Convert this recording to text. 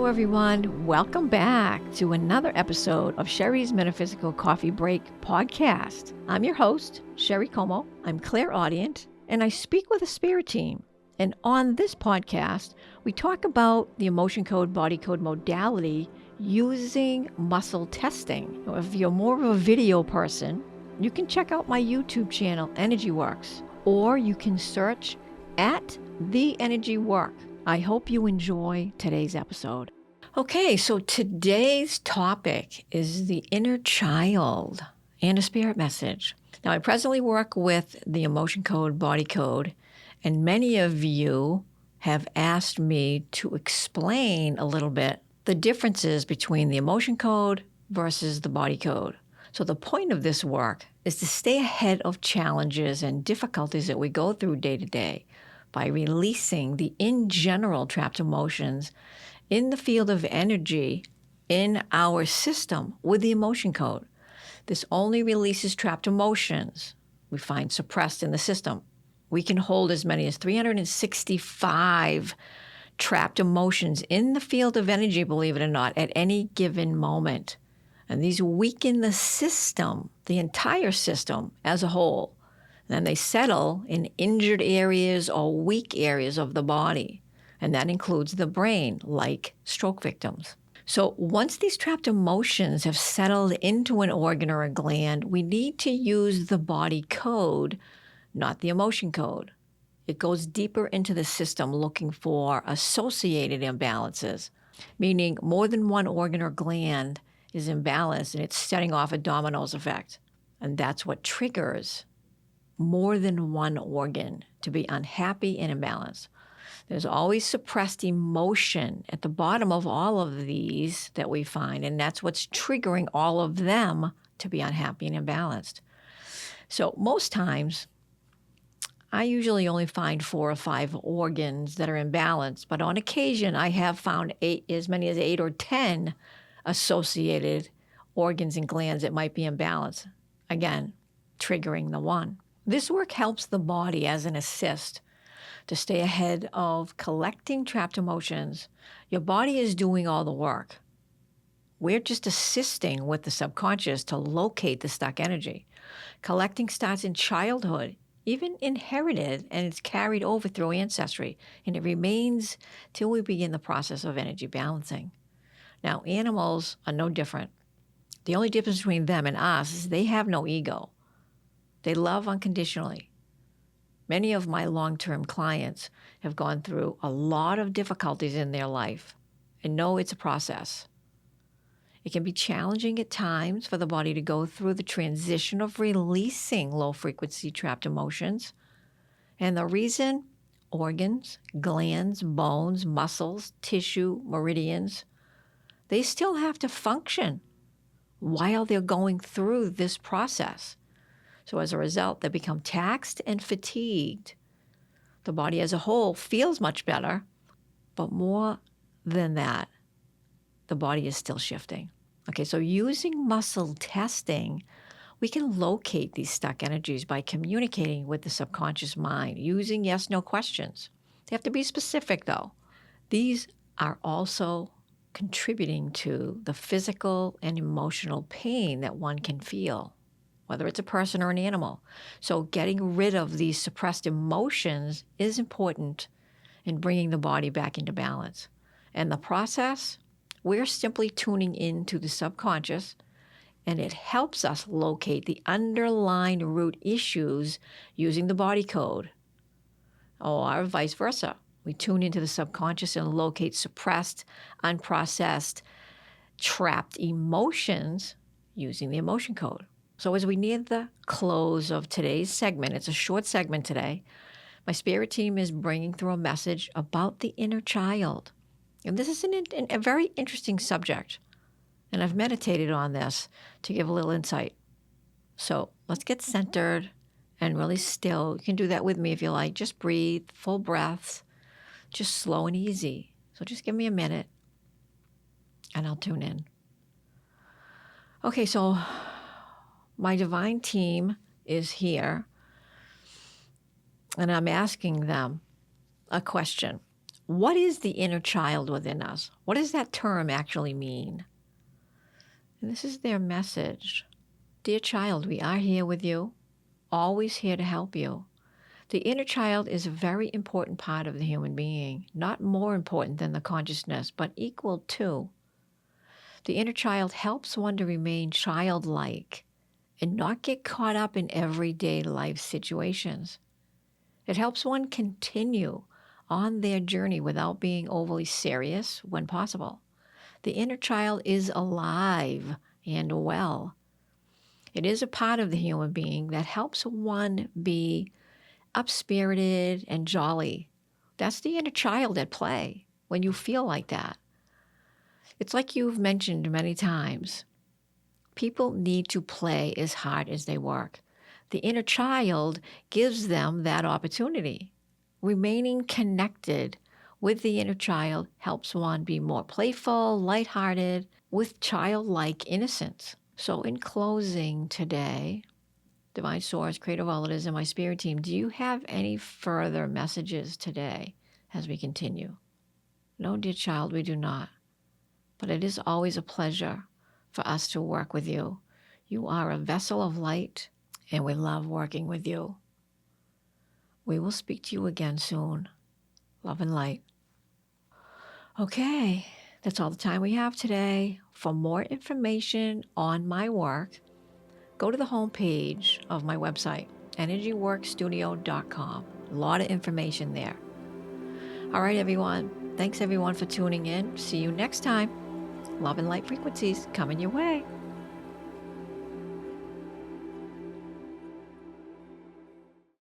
Hello, everyone. Welcome back to another episode of Sherry's Metaphysical Coffee Break podcast. I'm your host, Sherry Como. I'm clairaudient, and I speak with a spirit team. And on this podcast, we talk about the emotion code, body code modality using muscle testing. If you're more of a video person, you can check out my YouTube channel, Energy Works, or you can search at The Energy Work. I hope you enjoy today's episode. Okay, so today's topic is the inner child and a spirit message. Now, I presently work with the emotion code, body code, and many of you have asked me to explain a little bit the differences between the emotion code versus the body code. So the point of this work is to stay ahead of challenges and difficulties that we go through day to day by releasing the in general trapped emotions in the field of energy in our system with the emotion code. This only releases trapped emotions we find suppressed in the system. We can hold as many as 365 trapped emotions in the field of energy, believe it or not, at any given moment. And these weaken the system, the entire system as a whole. Then they settle in injured areas or weak areas of the body. And that includes the brain, like stroke victims. So once these trapped emotions have settled into an organ or a gland, we need to use the body code, not the emotion code. It goes deeper into the system looking for associated imbalances, meaning more than one organ or gland is imbalanced and it's setting off a dominoes effect. And that's what triggers more than one organ to be unhappy and imbalanced. There's always suppressed emotion at the bottom of all of these that we find, and that's what's triggering all of them to be unhappy and imbalanced. So most times, I usually only find 4 or 5 organs that are imbalanced, but on occasion I have found as many as 8 or 10 associated organs and glands that might be imbalanced. Again, triggering the one. This work helps the body as an assist to stay ahead of collecting trapped emotions. Your body is doing all the work. We're just assisting with the subconscious to locate the stuck energy. Collecting starts in childhood, even inherited, and it's carried over through ancestry, and it remains till we begin the process of energy balancing. Now, animals are no different. The only difference between them and us is they have no ego. They love unconditionally. Many of my long-term clients have gone through a lot of difficulties in their life and know it's a process. It can be challenging at times for the body to go through the transition of releasing low-frequency trapped emotions. And the reason, organs, glands, bones, muscles, tissue, meridians, they still have to function while they're going through this process. So as a result, they become taxed and fatigued. The body as a whole feels much better, but more than that, the body is still shifting. Okay, so using muscle testing, we can locate these stuck energies by communicating with the subconscious mind, using yes/no questions. They have to be specific, though. These are also contributing to the physical and emotional pain that one can feel, whether it's a person or an animal. So getting rid of these suppressed emotions is important in bringing the body back into balance. And the process, we're simply tuning into the subconscious, and it helps us locate the underlying root issues using the body code, or vice versa. We tune into the subconscious and locate suppressed, unprocessed, trapped emotions using the emotion code. So as we near the close of today's segment, it's a short segment today, my spirit team is bringing through a message about the inner child. And this is a very interesting subject. And I've meditated on this to give a little insight. So let's get centered and really still. You can do that with me if you like. Just breathe, full breaths, just slow and easy. So just give me a minute and I'll tune in. Okay, so my divine team is here, and I'm asking them a question. What is the inner child within us? What does that term actually mean? And this is their message. Dear child, we are here with you, always here to help you. The inner child is a very important part of the human being, not more important than the consciousness, but equal to. The inner child helps one to remain childlike and not get caught up in everyday life situations. It helps one continue on their journey without being overly serious when possible. The inner child is alive and well. It is a part of the human being that helps one be up-spirited and jolly. That's the inner child at play when you feel like that. It's like you've mentioned many times. People need to play as hard as they work. The inner child gives them that opportunity. Remaining connected with the inner child helps one be more playful, lighthearted, with childlike innocence. So in closing today, Divine Source, Creative Relatives, and my spirit team, do you have any further messages today as we continue? No, dear child, we do not. But it is always a pleasure for us to work with you. You are a vessel of light, and we love working with you. We will speak to you again soon. Love and light. Okay, that's all the time we have today. For more information on my work, go to the homepage of my website, energyworkstudio.com. A lot of information there. All right, everyone. Thanks, everyone, for tuning in. See you next time. Love and light frequencies coming your way.